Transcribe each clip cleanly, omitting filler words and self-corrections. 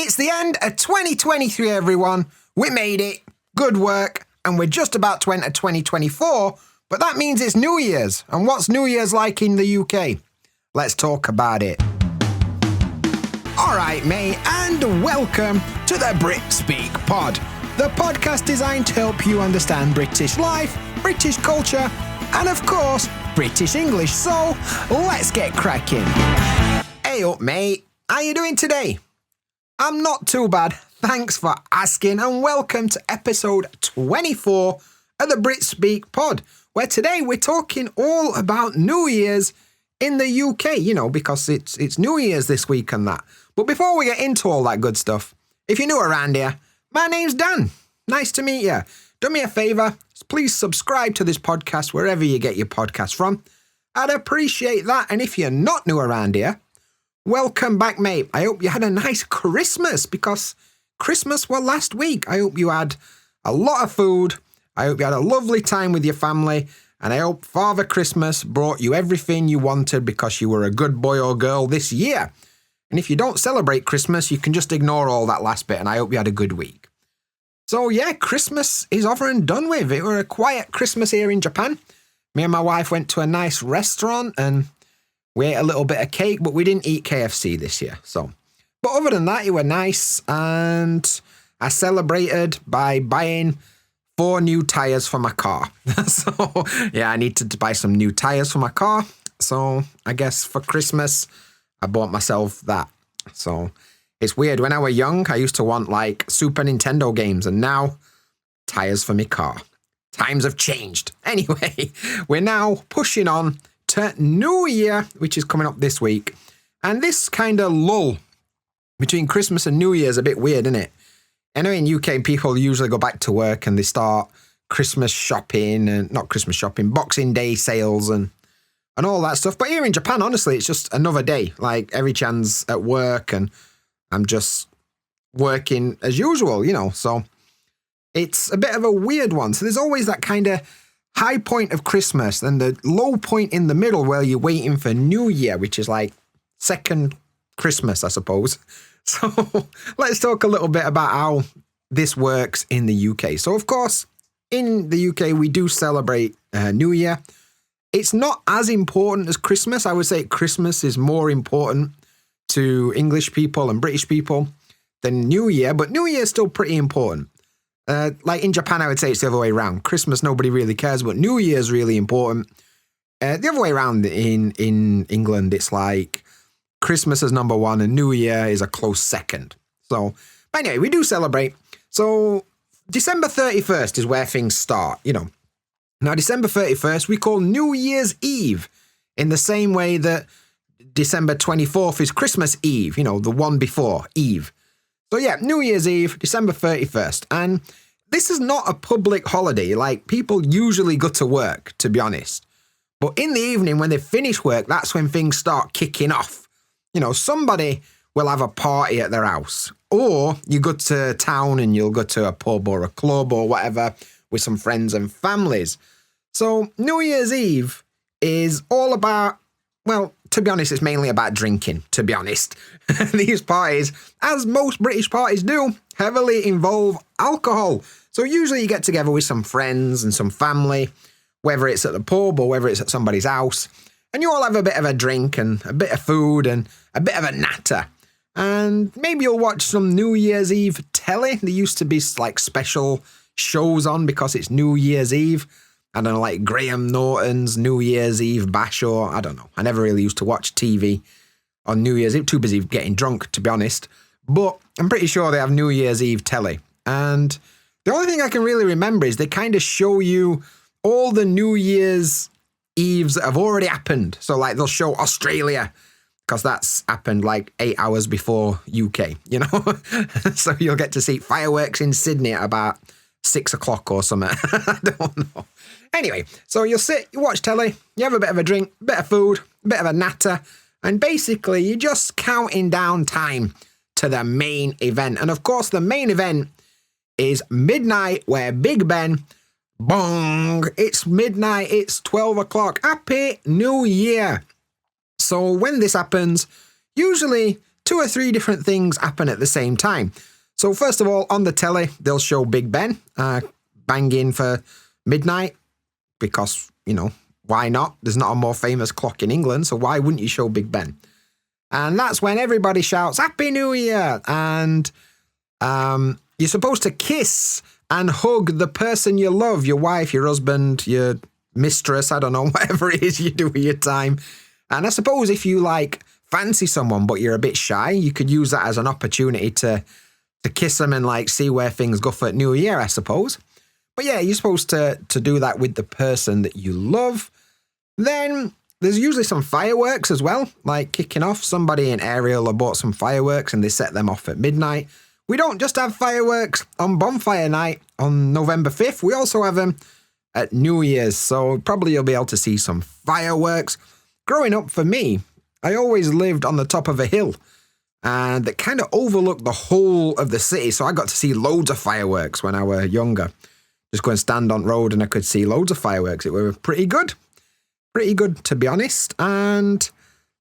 It's the end of 2023, everyone. We made it. Good work. And we're just about to enter 2024, but that means it's New Year's. And what's New Year's like in the UK? Let's talk about it. All right, mate, and welcome to the BritSpeakPod, the podcast designed to help you understand British life, British culture, and of course, British English. So let's get cracking. Hey up, mate. How you doing today? I'm not too bad. Thanks for asking, and welcome to episode 24 of the BritSpeakPod, where today we're talking all about New Year's in the UK, because it's New Year's this week and that. But before we get into all that good stuff, if you're new around here, my name's Dan. Nice to meet you. Do me a favour, please subscribe to this podcast wherever you get your podcasts from. I'd appreciate that. And if you're not new around here, welcome back, mate. I hope you had a nice Christmas, because Christmas was last week. I hope you had a lot of food. I hope you had a lovely time with your family. And I hope Father Christmas brought you everything you wanted because you were a good boy or girl this year. And if you don't celebrate Christmas, you can just ignore all that last bit. And I hope you had a good week. So yeah, Christmas is over and done with. It was a quiet Christmas here in Japan. Me and my wife went to a nice restaurant and we ate a little bit of cake, but we didn't eat KFC this year. But other than that, it was nice. And I celebrated by buying 4 new tyres for my car. So yeah, I needed to buy some new tyres for my car. So I guess for Christmas, I bought myself that. So it's weird. When I was young, I used to want like Super Nintendo games, and now tyres for my car. Times have changed. Anyway, we're now pushing on to New Year, which is coming up this week. And this kind of lull between Christmas and New Year is a bit weird, isn't it? I know in UK, people usually go back to work and they start Christmas shopping, and not Christmas shopping, Boxing Day sales and all that stuff. But here in Japan, honestly, it's just another day. Like every chance at work, and I'm just working as usual, So it's a bit of a weird one. So there's always that kind of high point of Christmas and the low point in the middle where you're waiting for New Year, which is like second Christmas, I suppose. So let's talk a little bit about how this works in the UK. So of course, in the UK, we do celebrate New Year. It's not as important as Christmas. I would say Christmas is more important to English people and British people than New Year, but New Year is still pretty important. Like in Japan, I would say it's the other way around. Christmas, nobody really cares, but New Year is really important. The other way around in England, it's like Christmas is number one and New Year is a close second. So, but anyway, we do celebrate. So December 31st is where things start, Now, December 31st, we call New Year's Eve in the same way that December 24th is Christmas Eve, the one before Eve. So yeah, New Year's Eve, December 31st. And this is not a public holiday. Like, people usually go to work, to be honest. But in the evening, when they finish work, that's when things start kicking off. Somebody will have a party at their house. Or you go to town and you'll go to a pub or a club or whatever with some friends and families. So New Year's Eve is all about, well, to be honest, it's mainly about drinking, to be honest. These parties, as most British parties do, heavily involve alcohol. So usually you get together with some friends and some family, whether it's at the pub or whether it's at somebody's house, and you all have a bit of a drink and a bit of food and a bit of a natter. And maybe you'll watch some New Year's Eve telly. There used to be like special shows on because it's New Year's Eve. I don't know, like Graham Norton's New Year's Eve Bash, or I don't know. I never really used to watch TV on New Year's Eve. Too busy getting drunk, to be honest. But I'm pretty sure they have New Year's Eve telly. And the only thing I can really remember is they kind of show you all the New Year's Eves that have already happened. So like they'll show Australia, because that's happened like 8 hours before UK, So you'll get to see fireworks in Sydney at about 6 o'clock or something. I don't know. Anyway, so you'll sit, you watch telly, you have a bit of a drink, a bit of food, a bit of a natter, and basically you're just counting down time to the main event. And of course, the main event is midnight, where Big Ben, bong, it's midnight, it's 12 o'clock. Happy New Year. So when this happens, usually 2 or 3 different things happen at the same time. So first of all, on the telly, they'll show Big Ben banging for midnight because, why not? There's not a more famous clock in England, so why wouldn't you show Big Ben? And that's when everybody shouts, Happy New Year! And you're supposed to kiss and hug the person you love, your wife, your husband, your mistress, I don't know, whatever it is you do with your time. And I suppose if you fancy someone but you're a bit shy, you could use that as an opportunity to kiss them and see where things go for New Year, I suppose. But yeah, you're supposed to do that with the person that you love. Then there's usually some fireworks as well, kicking off. Somebody in area will have bought some fireworks and they set them off at midnight. We don't just have fireworks on bonfire night on November 5th. We also have them at New Year's. So probably you'll be able to see some fireworks. Growing up for me, I always lived on the top of a hill and that kind of overlooked the whole of the city. So I got to see loads of fireworks when I was younger. Just go and stand on road and I could see loads of fireworks. It were pretty good. Pretty good, to be honest. And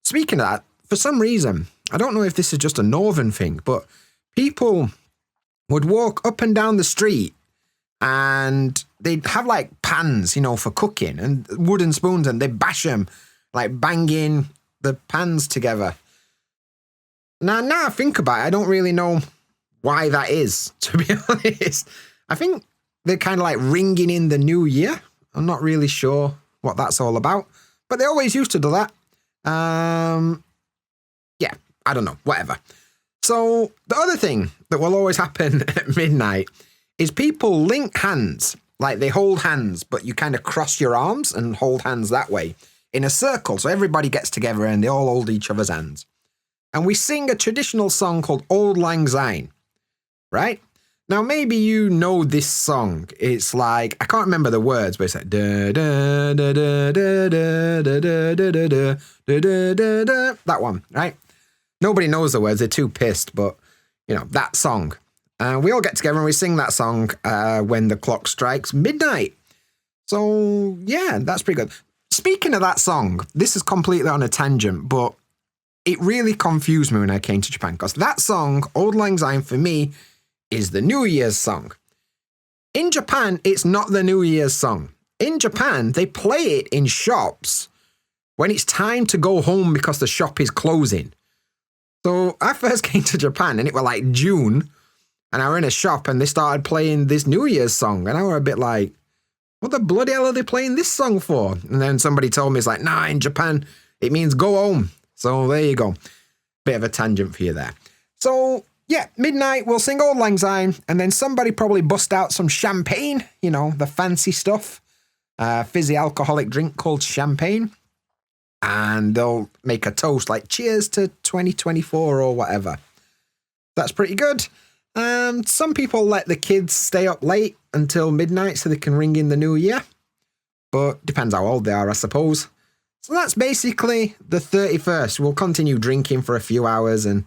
speaking of that, for some reason, I don't know if this is just a northern thing, but people would walk up and down the street and they'd have pans, for cooking and wooden spoons and they'd bash them, banging the pans together. Now I think about it, I don't really know why that is, to be honest. I think they're kind of ringing in the new year. I'm not really sure what that's all about, but they always used to do that. Yeah, I don't know, whatever. So the other thing that will always happen at midnight is people link hands, they hold hands, but you kind of cross your arms and hold hands that way in a circle. So everybody gets together and they all hold each other's hands. And we sing a traditional song called Auld Lang Syne, right? Now, maybe you know this song. It's I can't remember the words, but it's da da da da da da da da da da da da da. That one, right? Nobody knows the words. They're too pissed, but, that song. We all get together and we sing that song when the clock strikes midnight. So, yeah, that's pretty good. Speaking of that song, this is completely on a tangent, but it really confused me when I came to Japan because that song, Auld Lang Syne, for me, is the New Year's song. In Japan, it's not the New Year's song. In Japan, they play it in shops when it's time to go home because the shop is closing. So I first came to Japan and it was June and I were in a shop and they started playing this New Year's song and I were a bit what the bloody hell are they playing this song for? And then somebody told me, it's nah, in Japan, it means go home. So there you go. Bit of a tangent for you there. So yeah, midnight, we'll sing Auld Lang Syne and then somebody probably bust out some champagne, the fancy stuff, fizzy alcoholic drink called champagne. And they'll make a toast cheers to 2024 or whatever. That's pretty good. Some people let the kids stay up late until midnight so they can ring in the new year. But depends how old they are, I suppose. So that's basically the 31st. We'll continue drinking for a few hours and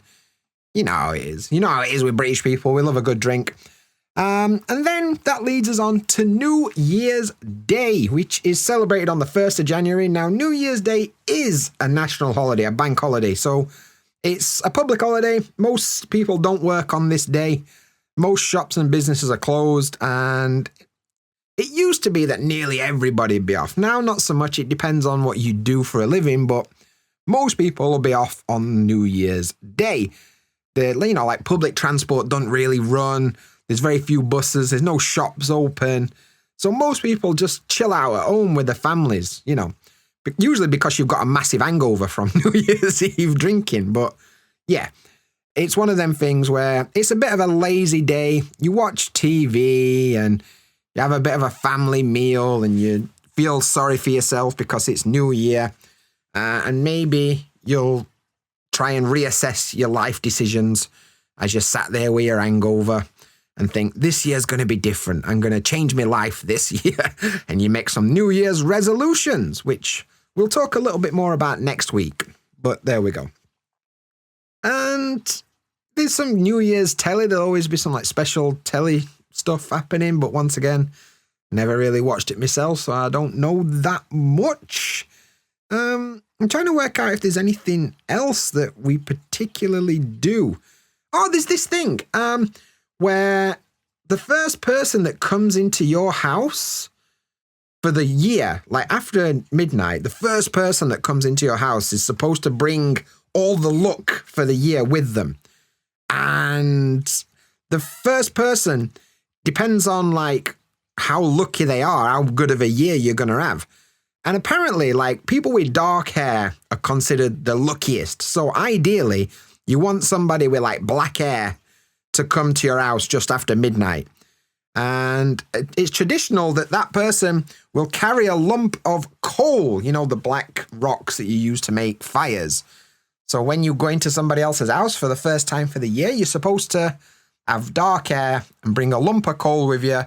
you know how it is. You know how it is with British people. We love a good drink. And then that leads us on to New Year's Day, which is celebrated on the 1st of January. Now, New Year's Day is a national holiday, a bank holiday. So it's a public holiday. Most people don't work on this day. Most shops and businesses are closed. And it used to be that nearly everybody would be off. Now, not so much. It depends on what you do for a living. But most people will be off on New Year's Day. Public transport don't really run. There's very few buses. There's no shops open. So most people just chill out at home with their families, usually because you've got a massive hangover from New Year's Eve drinking. But yeah, it's one of them things where it's a bit of a lazy day. You watch TV and you have a bit of a family meal and you feel sorry for yourself because it's New Year. And maybe you'll try and reassess your life decisions as you sat there with your hangover. And think, this year's going to be different. I'm going to change my life this year. And you make some New Year's resolutions, which we'll talk a little bit more about next week. But there we go. And there's some New Year's telly. There'll always be some special telly stuff happening. But once again, never really watched it myself, so I don't know that much. I'm trying to work out if there's anything else that we particularly do. Oh, there's this thing where the first person that comes into your house for the year, like after midnight, the first person that comes into your house is supposed to bring all the luck for the year with them. And the first person depends on like how lucky they are, how good of a year you're going to have. And apparently, like, people with dark hair are considered the luckiest. So ideally, you want somebody with like black hair to come to your house just after midnight. And it's traditional that that person will carry a lump of coal, you know, the black rocks that you use to make fires. So when you go into somebody else's house for the first time for the year, you're supposed to have dark hair and bring a lump of coal with you,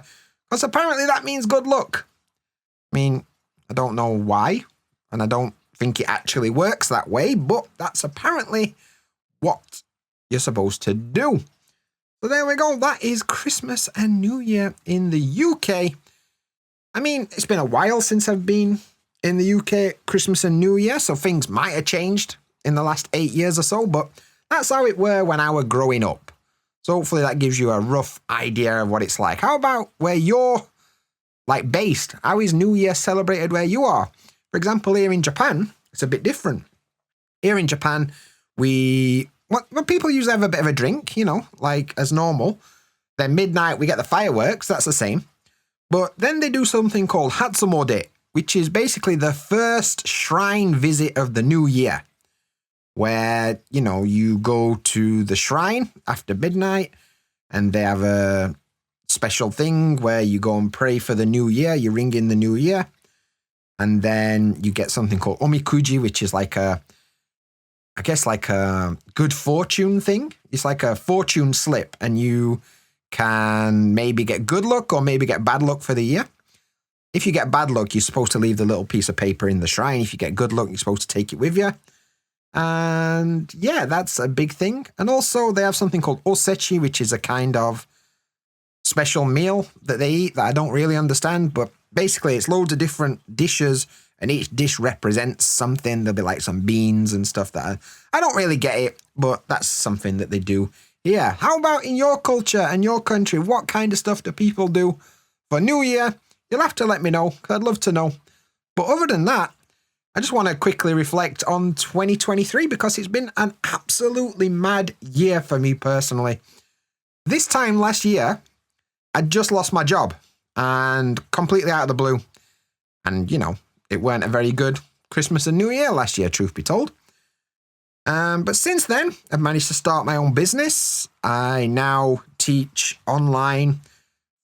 because apparently that means good luck. I mean, I don't know why, and I don't think it actually works that way, but that's apparently what you're supposed to do. So there we go. That is Christmas and New Year in the UK. I mean, it's been a while since I've been in the UK Christmas and New Year, so things might have changed in the last 8 years or so, but that's how it were when I was growing up. So hopefully that gives you a rough idea of what it's like. How about where you're like based? How is New Year celebrated where you are? For example, here in Japan, it's a bit different. Here in Japan, when people usually have a bit of a drink, you know, like as normal. Then midnight, we get the fireworks. That's the same. But then they do something called Hatsumode, which is basically the first shrine visit of the new year, where, you know, you go to the shrine after midnight and they have a special thing where you go and pray for the new year. You ring in the new year, and then you get something called omikuji, which is like a good fortune thing. It's like a fortune slip, and you can maybe get good luck or maybe get bad luck for the year. If you get bad luck, you're supposed to leave the little piece of paper in the shrine. If you get good luck, you're supposed to take it with you. And yeah, that's a big thing. And also they have something called osechi, which is a kind of special meal that they eat that I don't really understand, but basically it's loads of different dishes and each dish represents something. There'll be like some beans and stuff that I don't really get it, but that's something that they do. Yeah. How about in your culture and your country? What kind of stuff do people do for New Year? You'll have to let me know, because I'd love to know. But other than that, I just want to quickly reflect on 2023, because it's been an absolutely mad year for me personally. This time last year, I just lost my job, and completely out of the blue. And, you know, it weren't a very good Christmas and New Year last year, truth be told. But since then, I've managed to start my own business. I now teach online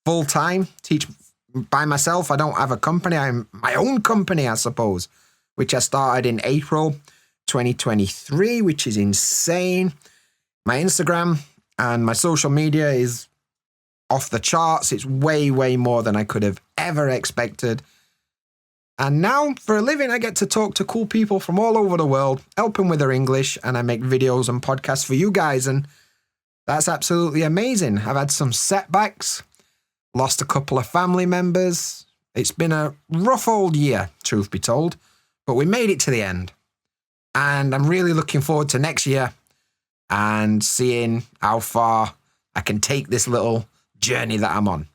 full-time, teach by myself. I don't have a company. I'm my own company, I suppose, which I started in April 2023, which is insane. My Instagram and my social media is off the charts. It's way, way more than I could have ever expected. And now, for a living, I get to talk to cool people from all over the world, help them with their English, and I make videos and podcasts for you guys, and that's absolutely amazing. I've had some setbacks, lost a couple of family members. It's been a rough old year, truth be told, but we made it to the end. And I'm really looking forward to next year and seeing how far I can take this little journey that I'm on.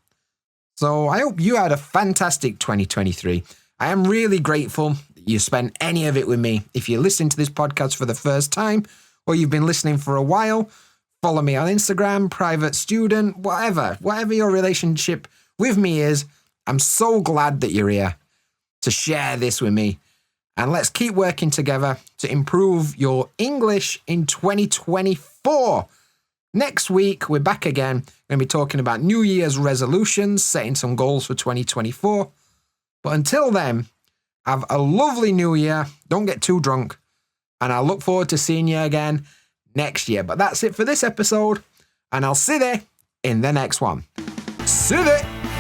So I hope you had a fantastic 2023. I am really grateful that you spent any of it with me. If you're listening to this podcast for the first time, or you've been listening for a while, follow me on Instagram, private student, whatever your relationship with me is. I'm so glad that you're here to share this with me. And let's keep working together to improve your English in 2024. Next week, we're back again. We're going to be talking about New Year's resolutions, setting some goals for 2024. But until then, have a lovely New Year. Don't get too drunk. And I look forward to seeing you again next year. But that's it for this episode. And I'll see you in the next one. See you there.